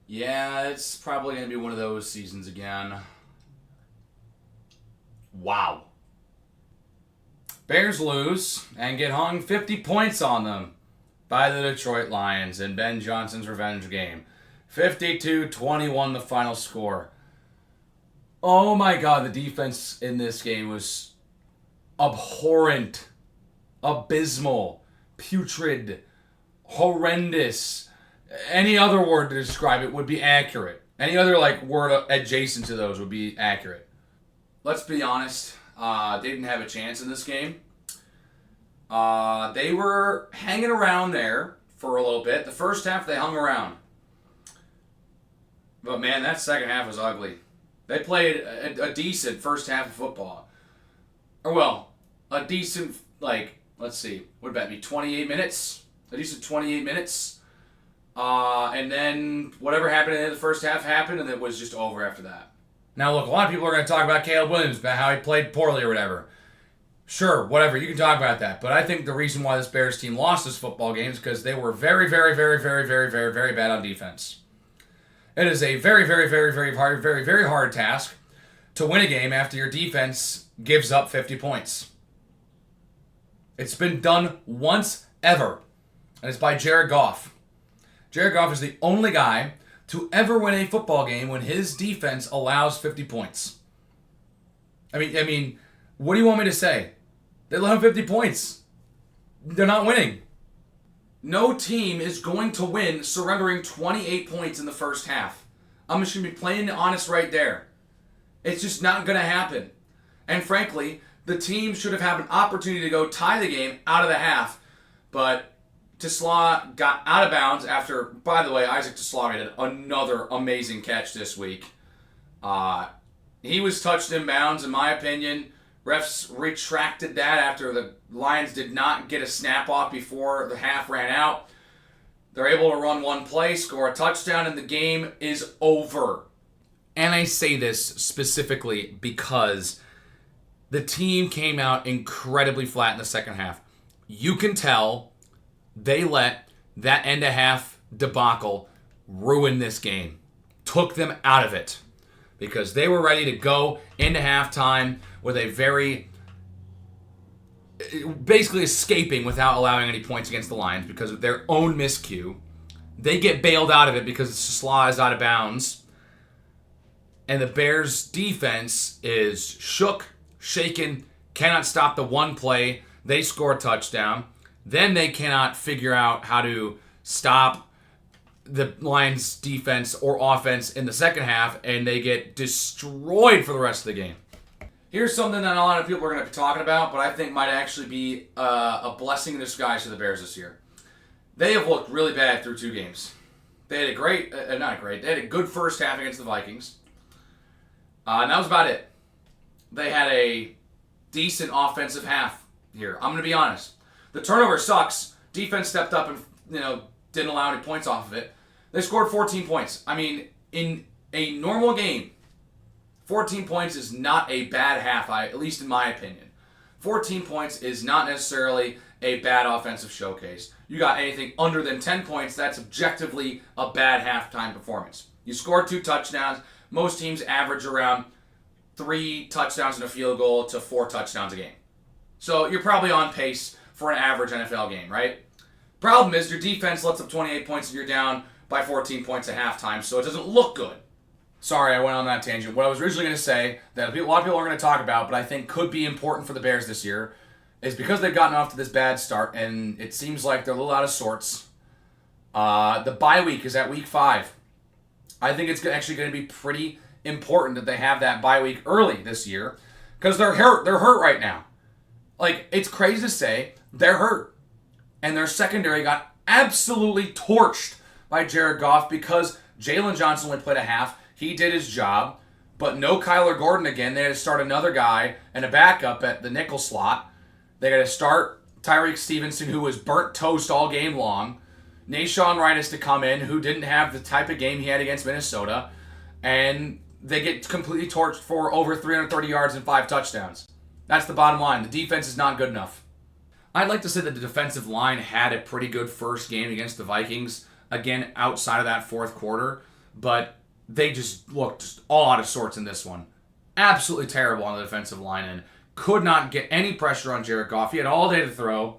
Yeah, it's probably going to be one of those seasons again. Wow. Bears lose and get hung 50 points on them by the Detroit Lions in Ben Johnson's revenge game. 52-21 the final score. Oh my god, the defense in this game was abhorrent, abysmal, putrid, horrendous. Any other word to describe it would be accurate. Any other word adjacent to those would be accurate. Let's be honest. They didn't have a chance in this game. They were hanging around there for a little bit. The first half they hung around. But man, that second half was ugly. They played a decent first half of football. Or well, a decent, let's see, what would that be, 28 minutes? A decent 28 minutes. And then whatever happened in the first half happened, and it was just over after that. Now, look, a lot of people are going to talk about Caleb Williams, about how he played poorly or whatever. Sure, whatever, you can talk about that. But I think the reason why this Bears team lost this football game is because they were very, very, very, very, very, very, very bad on defense. It is a very, very, very, very hard, very, very hard task to win a game after your defense gives up 50 points. It's been done once ever, and it's by Jared Goff. Jared Goff is the only guy to ever win a football game when his defense allows 50 points. I mean, what do you want me to say? They allow 50 points. They're not winning. No team is going to win surrendering 28 points in the first half. I'm just going to be plain and honest right there. It's just not going to happen. And frankly, the team should have had an opportunity to go tie the game out of the half, but TeSlaa got out of bounds after, by the way, Isaac TeSlaa did another amazing catch this week. He was touched in bounds, in my opinion. Refs retracted that after the Lions did not get a snap off before the half ran out. They're able to run one play, score a touchdown, and the game is over. And I say this specifically because the team came out incredibly flat in the second half. You can tell they let that end-of-half debacle ruin this game. Took them out of it. Because they were ready to go into halftime with a basically escaping without allowing any points against the Lions because of their own miscue. They get bailed out of it because TeSlaa is out of bounds. And the Bears' defense is shook, shaken, cannot stop the one play. They score a touchdown. Then they cannot figure out how to stop the Lions' defense or offense in the second half, and they get destroyed for the rest of the game. Here's something that a lot of people are going to be talking about, but I think might actually be a blessing in disguise for the Bears this year. They have looked really bad through two games. They had they had a good first half against the Vikings. And that was about it. They had a decent offensive half here. I'm going to be honest. The turnover sucks. Defense stepped up and, didn't allow any points off of it. They scored 14 points. I mean, in a normal game, 14 points is not a bad half, at least in my opinion. 14 points is not necessarily a bad offensive showcase. You got anything under than 10 points, that's objectively a bad halftime performance. You scored 2 touchdowns. Most teams average around 3 touchdowns and a field goal to 4 touchdowns a game. So you're probably on pace for an average NFL game, right? Problem is, your defense lets up 28 points and you're down by 14 points at halftime, so it doesn't look good. Sorry, I went on that tangent. What I was originally going to say, that a lot of people are going to talk about, but I think could be important for the Bears this year, is because they've gotten off to this bad start, and it seems like they're a little out of sorts. The bye week is at week 5. I think it's actually going to be pretty important that they have that bye week early this year, because they're hurt. They're hurt right now. It's crazy to say, they're hurt. And their secondary got absolutely torched by Jared Goff because Jalen Johnson only played a half. He did his job, but no Kyler Gordon again. They had to start another guy and a backup at the nickel slot. They got to start Tyreek Stevenson, who was burnt toast all game long. Nashawn Wright has to come in, who didn't have the type of game he had against Minnesota. And they get completely torched for over 330 yards and 5 touchdowns. That's the bottom line. The defense is not good enough. I'd like to say that the defensive line had a pretty good first game against the Vikings, again, outside of that fourth quarter. but they just looked all out of sorts in this one. Absolutely terrible on the defensive line and could not get any pressure on Jared Goff. He had all day to throw.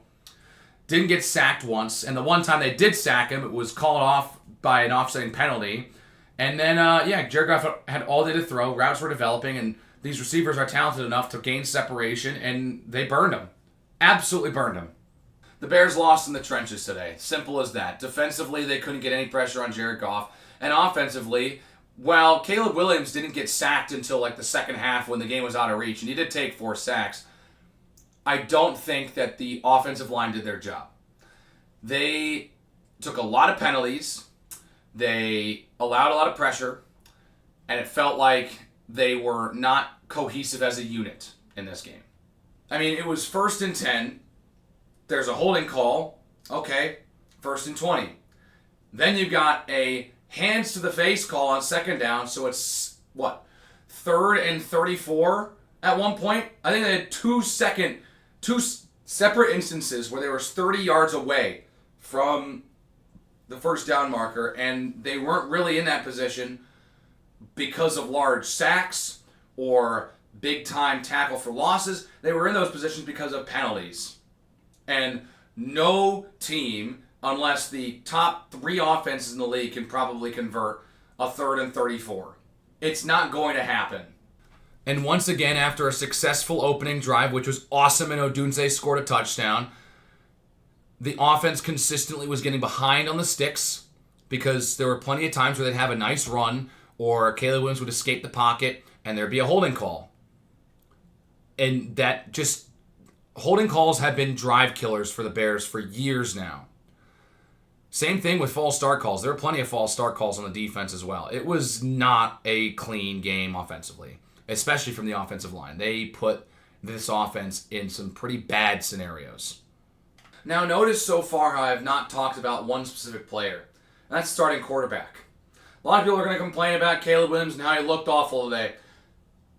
Didn't get sacked once. And the one time they did sack him, it was called off by an offsetting penalty. And then, Jared Goff had all day to throw. Routes were developing, and these receivers are talented enough to gain separation, and they burned him. Absolutely burned him. The Bears lost in the trenches today. Simple as that. Defensively, they couldn't get any pressure on Jared Goff. And offensively, well, Caleb Williams didn't get sacked until like the second half when the game was out of reach, and he did take 4 sacks. I don't think that the offensive line did their job. They took a lot of penalties. They allowed a lot of pressure, and it felt like they were not cohesive as a unit in this game. I mean, it was 1st and 10. There's a holding call. Okay, 1st and 20. Then you've got a hands to the face call on 2nd down, so it's, 3rd and 34 at one point? I think they had two separate instances where they were 30 yards away from the 1st down marker, and they weren't really in that position because of large sacks or big-time tackle for losses. They were in those positions because of penalties. And no team, unless the top 3 offenses in the league can probably convert a 3rd and 34. It's not going to happen. And once again, after a successful opening drive, which was awesome, and Odunze scored a touchdown, the offense consistently was getting behind on the sticks because there were plenty of times where they'd have a nice run or Caleb Williams would escape the pocket and there'd be a holding call. And that just, holding calls have been drive killers for the Bears for years now. Same thing with false start calls. There were plenty of false start calls on the defense as well. It was not a clean game offensively, especially from the offensive line. They put this offense in some pretty bad scenarios. Now, notice so far how I have not talked about one specific player, and that's starting quarterback. A lot of people are going to complain about Caleb Williams and how he looked awful today.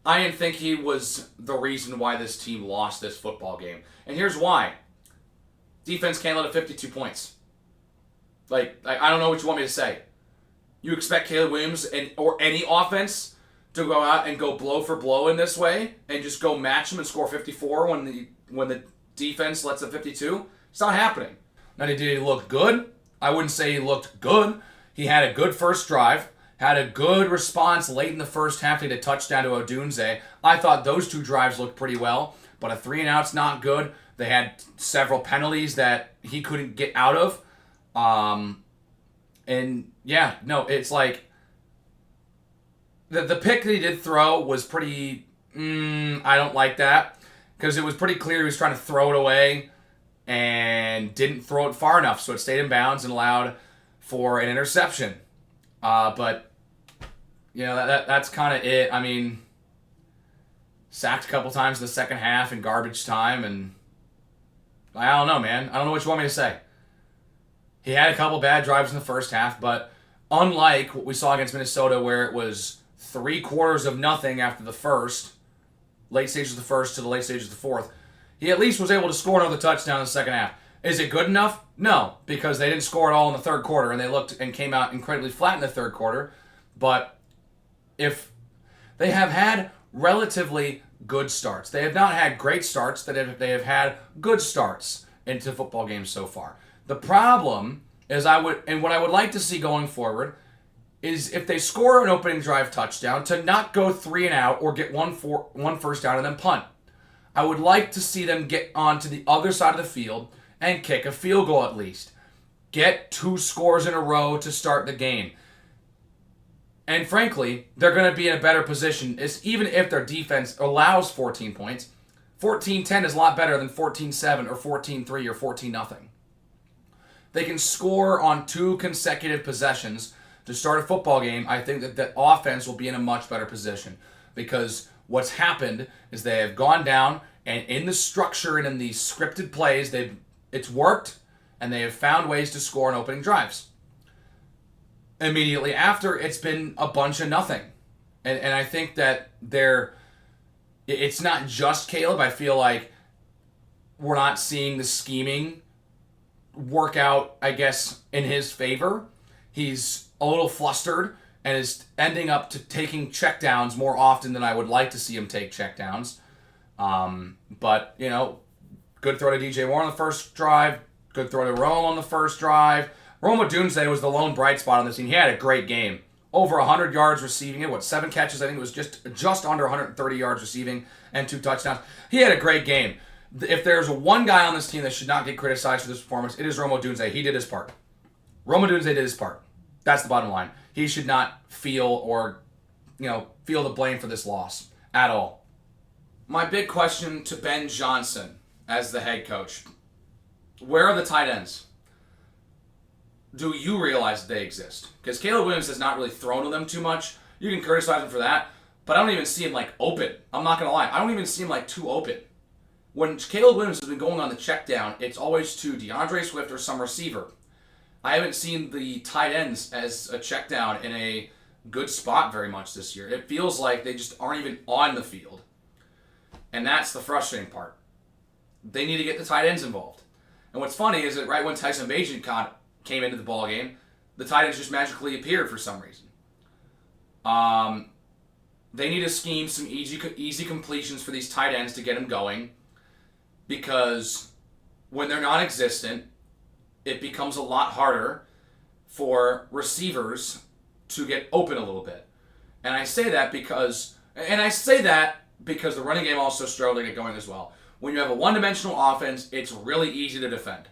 I didn't think he was the reason why this team lost this football game. And here's why. Defense can't let up 52 points. I don't know what you want me to say. You expect Caleb Williams or any offense to go out and go blow for blow in this way and just go match them and score 54 when the defense lets up 52? It's not happening. Now, did he look good? I wouldn't say he looked good. He had a good first drive, had a good response late in the first half. He had a touchdown to Odunze. I thought those 2 drives looked pretty well, but a 3-and-out's not good. They had several penalties that he couldn't get out of. It's like the pick that he did throw was pretty, I don't like that, because it was pretty clear he was trying to throw it away and didn't throw it far enough, so it stayed in bounds and allowed for an interception. But that's kind of it. I mean, sacked a couple times in the second half in garbage time, and I don't know, man. I don't know what you want me to say. He had a couple bad drives in the first half, but unlike what we saw against Minnesota, where it was 3/4 of nothing after the first, late stages of the first to the late stages of the fourth, he at least was able to score another touchdown in the second half. Is it good enough? No, because they didn't score at all in the third quarter, and they looked and came out incredibly flat in the third quarter. But if they have had relatively good starts, they have not had great starts, they have had good starts into football games so far. The problem is what I would like to see going forward is if they score an opening drive touchdown, to not go 3-and-out or get one first down and then punt. I would like to see them get onto the other side of the field and kick a field goal at least. Get 2 scores in a row to start the game. And frankly, they're going to be in a better position, even if their defense allows 14 points. 14-10 is a lot better than 14-7 or 14-3 or 14-0. They can score on 2 consecutive possessions to start a football game. I think that offense will be in a much better position, because what's happened is they have gone down, and in the structure and in the scripted plays, it's worked, and they have found ways to score on opening drives. Immediately after, it's been a bunch of nothing. And I think that it's not just Caleb. I feel like we're not seeing the scheming work out, I guess, in his favor. He's a little flustered, and is ending up taking checkdowns more often than I would like to see him take checkdowns. But, good throw to DJ Moore on the first drive. Good throw to Rome on the first drive. Rome Odunze was the lone bright spot on this team. He had a great game. Over 100 yards receiving it. 7 catches? I think it was just under 130 yards receiving and 2 touchdowns. He had a great game. If there's one guy on this team that should not get criticized for this performance, it is Rome Odunze. He did his part. Rome Odunze did his part. That's the bottom line. He should not feel the blame for this loss at all. My big question to Ben Johnson as the head coach. Where are the tight ends? Do you realize that they exist? Because Caleb Williams has not really thrown to them too much. You can criticize him for that, but I don't even see him open. I'm not going to lie. I don't even see him too open. When Caleb Williams has been going on the check down, it's always to DeAndre Swift or some receiver. I haven't seen the tight ends as a check down in a good spot very much this year. It feels like they just aren't even on the field. And that's the frustrating part. They need to get the tight ends involved. And what's funny is that right when Tyson Bagent came into the ballgame, the tight ends just magically appeared for some reason. They need to scheme some easy completions for these tight ends to get them going, because when they're non-existent, it becomes a lot harder for receivers to get open a little bit. And I say that because the running game also struggled to get going as well. When you have a one-dimensional offense, it's really easy to defend.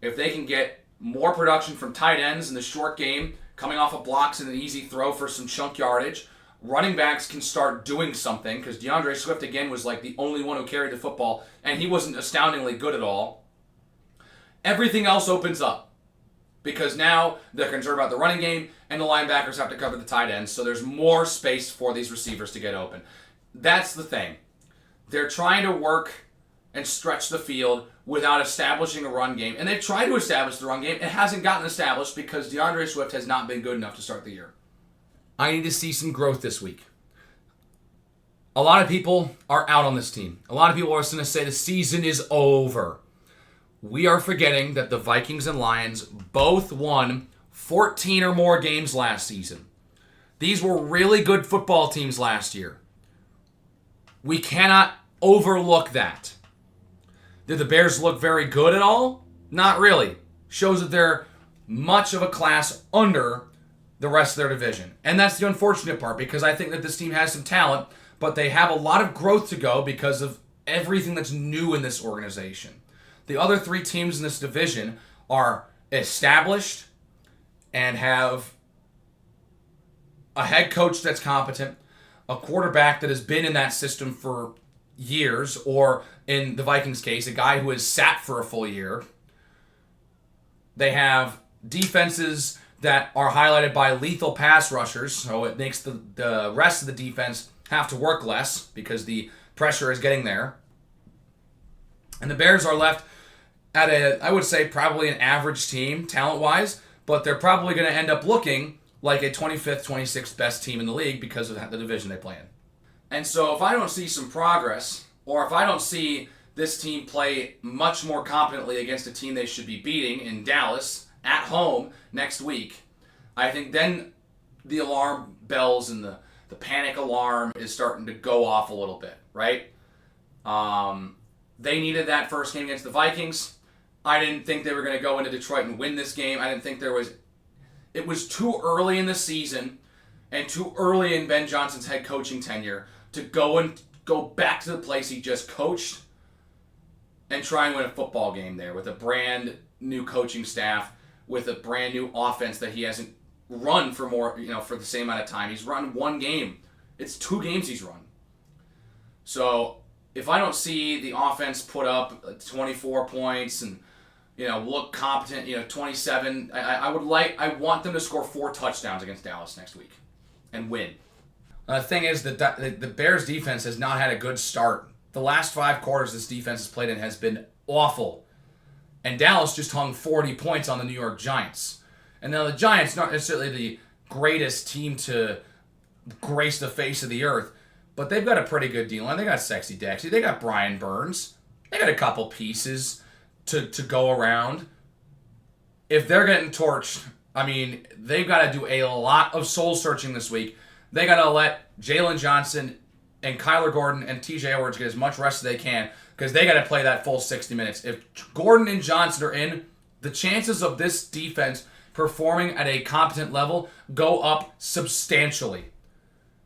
If they can get more production from tight ends in the short game, coming off of blocks and an easy throw for some chunk yardage, running backs can start doing something, because DeAndre Swift, again, was the only one who carried the football, and he wasn't astoundingly good at all. Everything else opens up, because now they're concerned about the running game, and the linebackers have to cover the tight ends, so there's more space for these receivers to get open. That's the thing. They're trying to work and stretch the field without establishing a run game. And they've tried to establish the run game. It hasn't gotten established because DeAndre Swift has not been good enough to start the year. I need to see some growth this week. A lot of people are out on this team. A lot of people are going to say the season is over. We are forgetting that the Vikings and Lions both won 14 or more games last season. These were really good football teams last year. We cannot overlook that. Did the Bears look very good at all? Not really. Shows that they're much of a class under the rest of their division. And that's the unfortunate part, because I think that this team has some talent, but they have a lot of growth to go because of everything that's new in this organization. The other 3 teams in this division are established and have a head coach that's competent, a quarterback that has been in that system for years, or in the Vikings case, a guy who has sat for a full year. They have defenses that are highlighted by lethal pass rushers, so it makes the rest of the defense have to work less because the pressure is getting there. And the Bears are left at I would say, probably an average team talent-wise, but they're probably going to end up looking like a 25th, 26th best team in the league because of the division they play in. And so if I don't see some progress, or if I don't see this team play much more competently against a team they should be beating in Dallas at home next week, I think then the alarm bells and the panic alarm is starting to go off a little bit, right? They needed that first game against the Vikings. I didn't think they were going to go into Detroit and win this game. I didn't think it was too early in the season and too early in Ben Johnson's head coaching tenure to go back to the place he just coached and try and win a football game there with a brand new coaching staff, with a brand new offense that he hasn't run for for the same amount of time. He's run one game. It's 2 games he's run. So if I don't see the offense put up 24 points and look competent, 27, I want them to score 4 touchdowns against Dallas next week and win. The thing is that the Bears defense has not had a good start. The last 5 quarters this defense has played in has been awful. And Dallas just hung 40 points on the New York Giants. And now the Giants, not necessarily the greatest team to grace the face of the earth, but they've got a pretty good D-line. They got Sexy Dexy. They got Brian Burns. They got a couple pieces to go around. If they're getting torched I mean, they've got to do a lot of soul searching this week. They got to let Jalen Johnson and Kyler Gordon and TJ Edwards get as much rest as they can because they got to play that full 60 minutes. If Gordon and Johnson are in, the chances of this defense performing at a competent level go up substantially.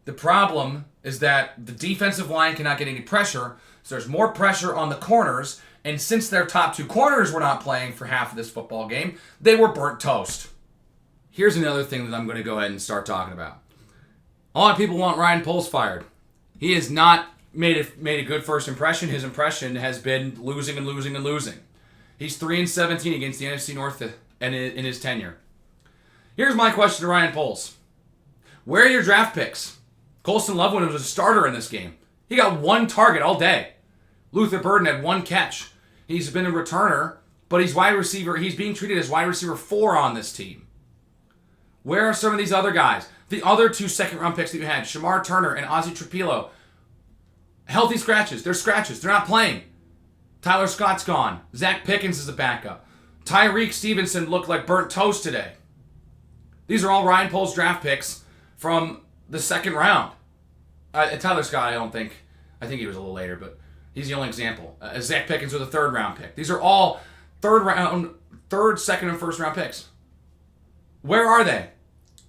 The problem is that the defensive line cannot get any pressure, so there's more pressure on the corners, and since their top two corners were not playing for half of this football game, they were burnt toast. Here's another thing that I'm going to go ahead and start talking about. A lot of people want Ryan Poles fired. He has not made a good first impression. His impression has been losing and losing and losing. He's 3-17 against the NFC North in his tenure. Here's my question to Ryan Poles. Where are your draft picks? Colston Loveland was a starter in this game. He got one target all day. Luther Burden had one catch. He's been a returner, but he's wide receiver. He's being treated as wide receiver 4 on this team. Where are some of these other guys? The other 2 second-round picks that you had, Shamar Turner and Ozzie Trapilo. Healthy scratches. They're scratches. They're not playing. Tyler Scott's gone. Zach Pickens is a backup. Tyreek Stevenson looked like burnt toast today. These are all Ryan Poles draft picks from the second round. Tyler Scott, I think he was a little later, but he's the only example. Zach Pickens was a third-round pick. These are all third, second, and first-round picks. Where are they?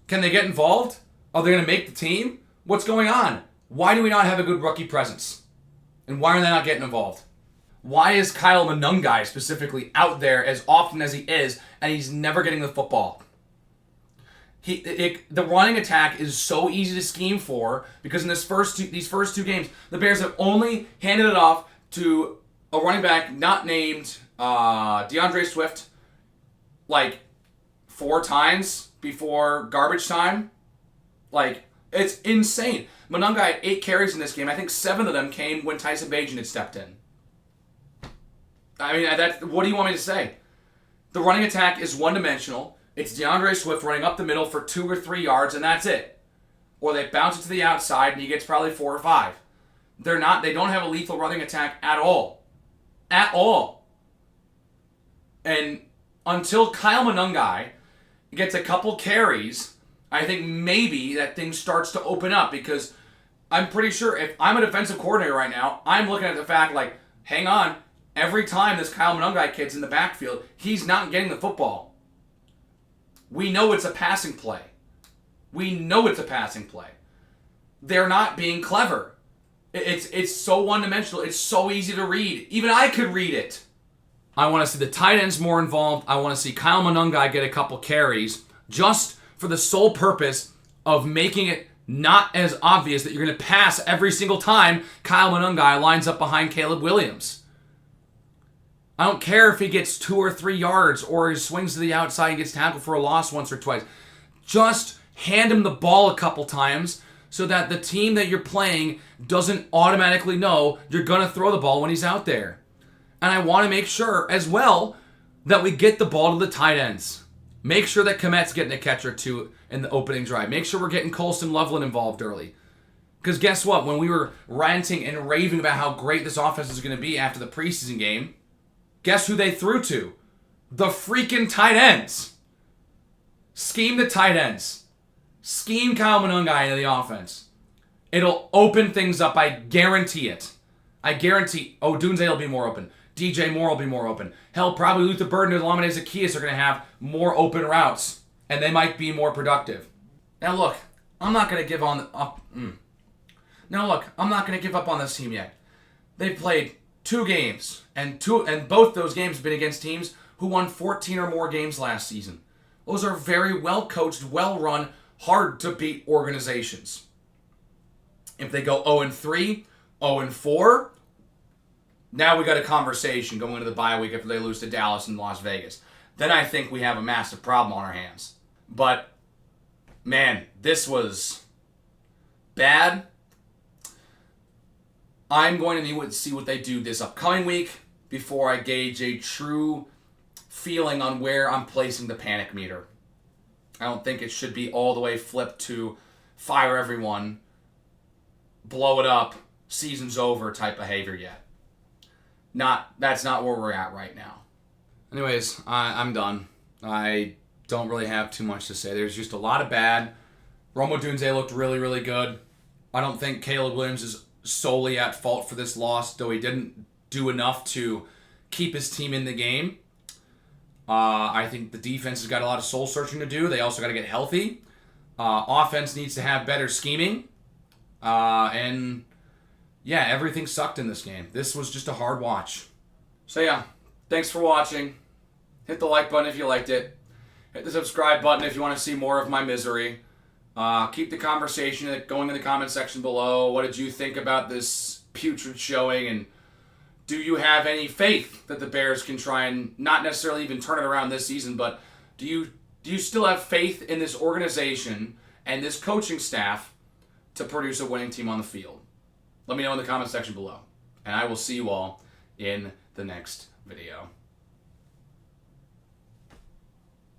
Can they get involved? Are they going to make the team? What's going on? Why do we not have a good rookie presence? And why are they not getting involved? Why is Kyle Monungai specifically out there as often as he is, and he's never getting the football? The running attack is so easy to scheme for because in these first two games, the Bears have only handed it off to a running back not named DeAndre Swift like 4 times before garbage time. Like, it's insane. Monungai had 8 carries in this game. I think 7 of them came when Tyson Bagent had stepped in. I mean, what do you want me to say? The running attack is one-dimensional. It's DeAndre Swift running up the middle for 2 or 3 yards, and that's it. Or they bounce it to the outside, and he gets probably 4 or 5. They don't have a lethal running attack at all. At all. And until Kyle Monungai gets a couple carries, I think maybe that thing starts to open up because I'm pretty sure if I'm a defensive coordinator right now, I'm looking at the fact like, hang on, every time this Kyle Monungai kid's in the backfield, he's not getting the football. We know it's a passing play. They're not being clever. It's so one-dimensional. It's so easy to read. Even I could read it. I want to see the tight ends more involved. I want to see Kyle Monungai get a couple carries just for the sole purpose of making it not as obvious that you're going to pass every single time Kyle Monungai lines up behind Caleb Williams. I don't care if he gets 2 or 3 yards or he swings to the outside and gets tackled for a loss once or twice. Just hand him the ball a couple times so that the team that you're playing doesn't automatically know you're going to throw the ball when he's out there. And I want to make sure as well that we get the ball to the tight ends. Make sure that Kmet's getting a catch or 2 in the opening drive. Make sure we're getting Colston Loveland involved early. Because guess what? When we were ranting and raving about how great this offense is going to be after the preseason game, guess who they threw to? The freaking tight ends. Scheme the tight ends. Scheme Kyle Monungai into the offense. It'll open things up. I guarantee it. I guarantee. Oh, Dunze will be more open. DJ Moore will be more open. Hell, probably Luther Burden and Lamine Zacchaeus are going to have more open routes. And they might be more productive. Now look, I'm not going to give up. Now look, I'm not going to give up on this team yet. They've played 2 games, and both those games have been against teams who won 14 or more games last season. Those are very well-coached, well-run, hard-to-beat organizations. If they go 0-3, 0-4, now we got a conversation going into the bye week after they lose to Dallas and Las Vegas. Then I think we have a massive problem on our hands. But, man, this was bad. I'm going to need to see what they do this upcoming week before I gauge a true feeling on where I'm placing the panic meter. I don't think it should be all the way flipped to fire everyone, blow it up, season's over type behavior yet. That's not where we're at right now. Anyways, I'm done. I don't really have too much to say. There's just a lot of bad. Rome Odunze looked really, really good. I don't think Caleb Williams is solely at fault for this loss, though he didn't do enough to keep his team in the game. I think the defense has got a lot of soul searching to do. They also got to get healthy. Offense needs to have better scheming. And yeah, everything sucked in this game. This was just a hard watch. So yeah, thanks for watching. Hit the like button if you liked it. Hit the subscribe button if you want to see more of my misery. Keep the conversation going in the comment section below. What did you think about this putrid showing? And do you have any faith that the Bears can try and not necessarily even turn it around this season, but do you still have faith in this organization and this coaching staff to produce a winning team on the field? Let me know in the comment section below. And I will see you all in the next video.